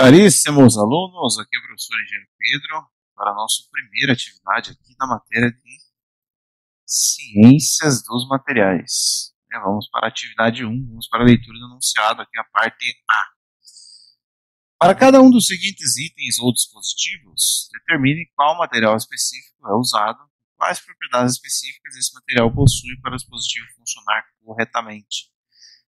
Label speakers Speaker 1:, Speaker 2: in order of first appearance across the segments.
Speaker 1: Caríssimos alunos, aqui é o professor Engenheiro Pedro para a nossa primeira atividade aqui na matéria de Ciências dos Materiais. Vamos para a atividade 1, vamos para a leitura do enunciado, aqui a parte A. Para cada um dos seguintes itens ou dispositivos, determine qual material específico é usado, quais propriedades específicas esse material possui para o dispositivo funcionar corretamente.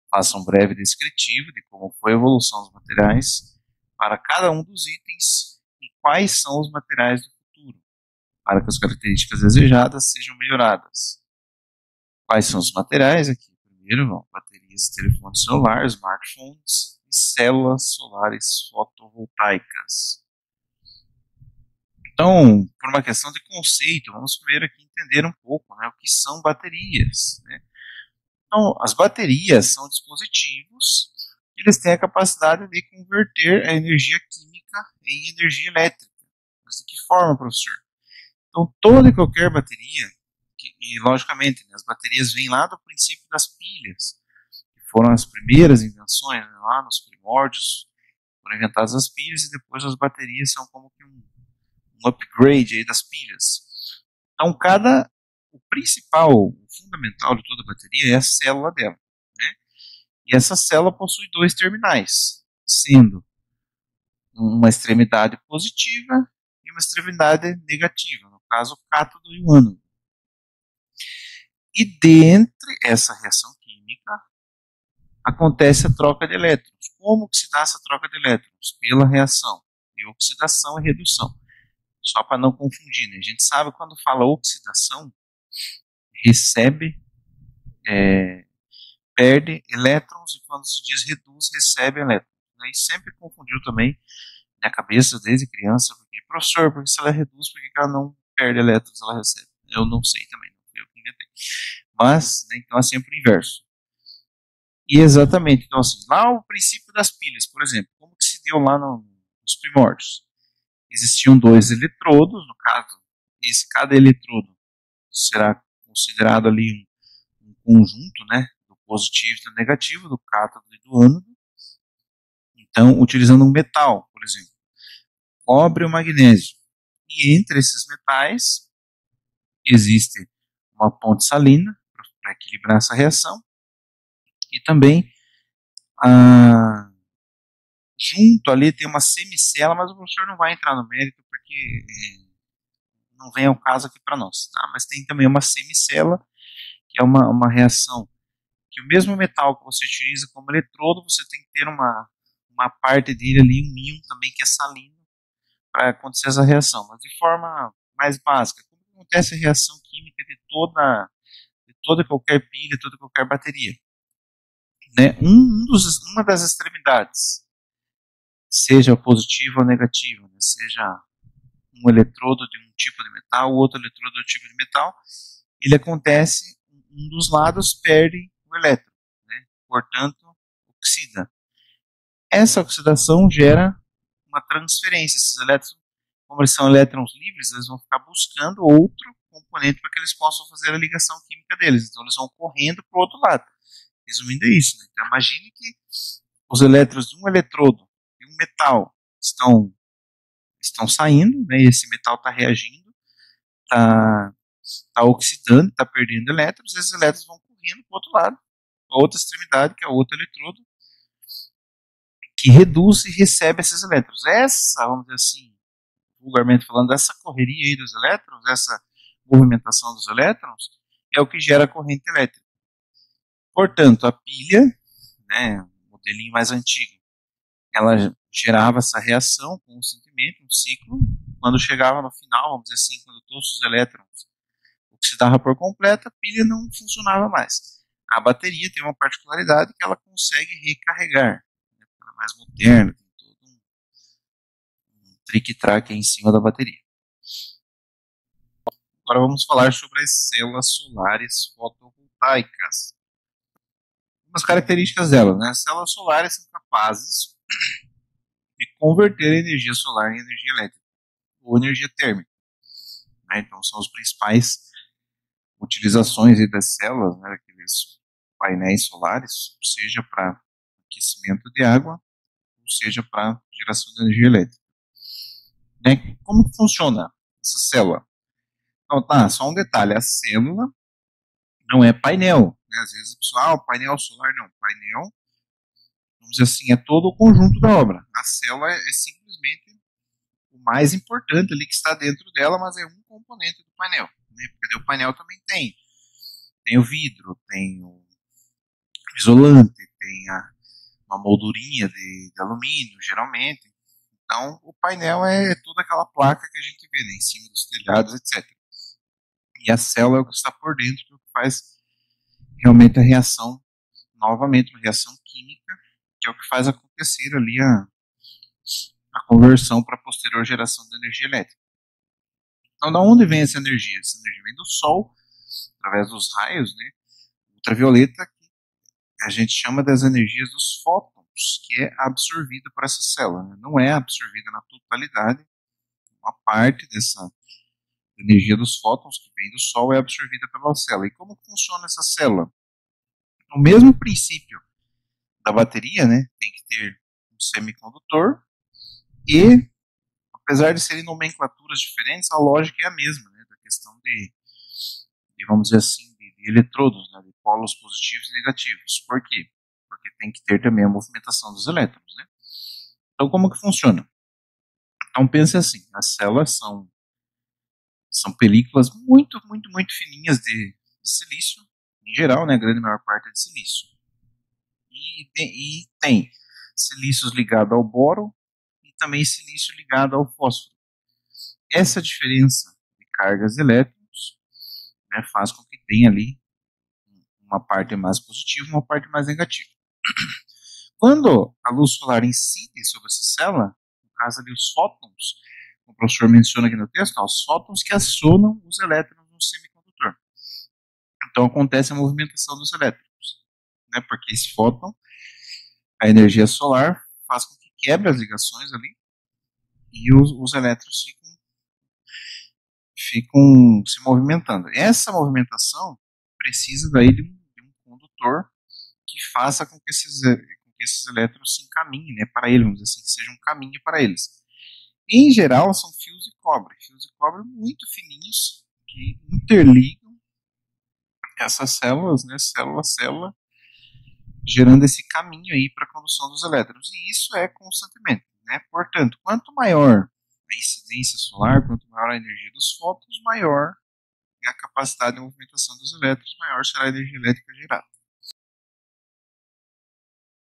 Speaker 1: Faça um breve descritivo de como foi a evolução dos materiais para cada um dos itens e quais são os materiais do futuro, para que as características desejadas sejam melhoradas. Quais são os materiais aqui? Primeiro, baterias de telefone celular, smartphones e células solares fotovoltaicas. Então, por uma questão de conceito, vamos primeiro aqui entender um pouco o que são baterias. Então, as baterias são dispositivos que eles têm a capacidade de converter a energia química em energia elétrica. Mas de que forma, professor? Então, toda e qualquer bateria, e logicamente, as baterias vêm lá do princípio das pilhas, que foram as primeiras invenções, lá nos primórdios, foram inventadas as pilhas e depois as baterias são como que um upgrade aí das pilhas. Então, o principal, o fundamental de toda bateria é a célula dela. E essa célula possui dois terminais, sendo uma extremidade positiva e uma extremidade negativa, no caso o cátodo e o ânodo. E dentre essa reação química acontece a troca de elétrons. Como que se dá essa troca de elétrons? Pela reação de oxidação e redução. Só para não confundir, a gente sabe quando fala oxidação, perde elétrons, e quando se diz reduz, recebe elétrons. E sempre confundiu também na cabeça desde criança, porque, professor, porque se ela reduz, por que ela não perde elétrons, ela recebe? Eu não sei também, não fui eu que inventei. Mas, então é sempre o inverso. E exatamente, então assim, lá o princípio das pilhas, por exemplo, como que se deu lá nos primórdios? Existiam dois eletrodos, no caso, cada eletrodo será considerado ali um conjunto, do positivo e do negativo, do cátodo e do ânodo. Então, utilizando um metal, por exemplo, cobre ou magnésio. E entre esses metais existe uma ponte salina para equilibrar essa reação. E também junto ali tem uma semicela, mas o professor não vai entrar no mérito porque não vem ao caso aqui para nós. Tá? Mas tem também uma semicela, que é uma reação que o mesmo metal que você utiliza como eletrodo, você tem que ter uma parte dele ali, um íon também que é salino, para acontecer essa reação. Mas de forma mais básica, como acontece a reação química de toda qualquer pilha, toda qualquer bateria? Uma das extremidades, seja positivo ou negativo, seja um eletrodo de um tipo de metal, o outro eletrodo de outro tipo de metal, ele acontece, um dos lados perde o elétron, portanto, oxida. Essa oxidação gera uma transferência. Esses elétrons, como eles são elétrons livres, eles vão ficar buscando outro componente para que eles possam fazer a ligação química deles. Então, eles vão correndo para o outro lado. Resumindo, é isso. Então, imagine que os elétrons de um eletrodo e um metal estão saindo, e esse metal está reagindo, está oxidando, está perdendo elétrons, e esses elétrons vão correndo para o outro lado, para a outra extremidade, que é o outro eletrodo, que reduz e recebe esses elétrons. Essa, vamos dizer assim, vulgarmente falando, essa correria aí dos elétrons, essa movimentação dos elétrons, é o que gera a corrente elétrica. Portanto, a pilha, o modelinho mais antigo, ela gerava essa reação constantemente, um ciclo. Quando chegava no final, vamos dizer assim, quando todos os elétrons oxidavam por completo, a pilha não funcionava mais. A bateria tem uma particularidade que ela consegue recarregar. Ela é mais moderna, tem todo um trick-track em cima da bateria. Agora vamos falar sobre as células solares fotovoltaicas. As características delas, as células solares são capazes de converter a energia solar em energia elétrica ou energia térmica. Então são as principais utilizações das células, aqueles painéis solares, seja para aquecimento de água, ou seja para geração de energia elétrica. Né? Como que funciona essa célula? Então, tá, só um detalhe, a célula não é painel, né? Às vezes o pessoal, o painel solar não, painel, vamos dizer assim, é todo o conjunto da obra. A célula é simplesmente o mais importante ali que está dentro dela, mas é um componente do painel, né? Porque o painel também tem o vidro, tem o isolante, tem uma moldurinha de alumínio, geralmente. Então, o painel é toda aquela placa que a gente vê, né, em cima dos telhados, etc. E a célula é o que está por dentro, que faz realmente a reação, novamente, uma reação química, que é o que faz acontecer ali a conversão para a posterior geração de energia elétrica. Então, da onde vem essa energia? Essa energia vem do Sol, através dos raios, né, ultravioleta, que a gente chama das energias dos fótons, que é absorvida por essa célula. Né? Não é absorvida na totalidade, uma parte dessa energia dos fótons que vem do Sol é absorvida pela célula. E como funciona essa célula? O mesmo princípio da bateria, né? Tem que ter um semicondutor e, apesar de serem nomenclaturas diferentes, a lógica é a mesma, né? Da questão vamos dizer assim, de eletrodos, né? De polos positivos e negativos. Por quê? Porque tem que ter também a movimentação dos elétrons, né? Então, como que funciona? Então, pense assim, as células são películas muito, muito, muito fininhas de silício, em geral, né, a grande maior parte é de silício. E tem silícios ligados ao boro e também silício ligado ao fósforo. Essa diferença de cargas de elétrons, né, faz com que tenha ali uma parte mais positiva e uma parte mais negativa. Quando a luz solar incide sobre essa célula, no caso ali os fótons, o professor menciona aqui no texto, os fótons que acionam os elétrons no semicondutor. Então acontece a movimentação dos elétrons, né? Porque esse fóton, a energia solar, faz com que quebre as ligações ali e os elétrons ficam se movimentando. Essa movimentação precisa daí de um condutor que faça com que esses elétrons se encaminhem, né, para eles, vamos dizer assim, que seja um caminho para eles. Em geral, são fios de cobre muito fininhos que interligam essas células, né, célula a célula, gerando esse caminho aí para a condução dos elétrons. E isso é constantemente, né? Portanto, quanto maior a incidência solar, quanto maior a energia dos fótons, maior é a capacidade de movimentação dos elétrons, maior será a energia elétrica gerada.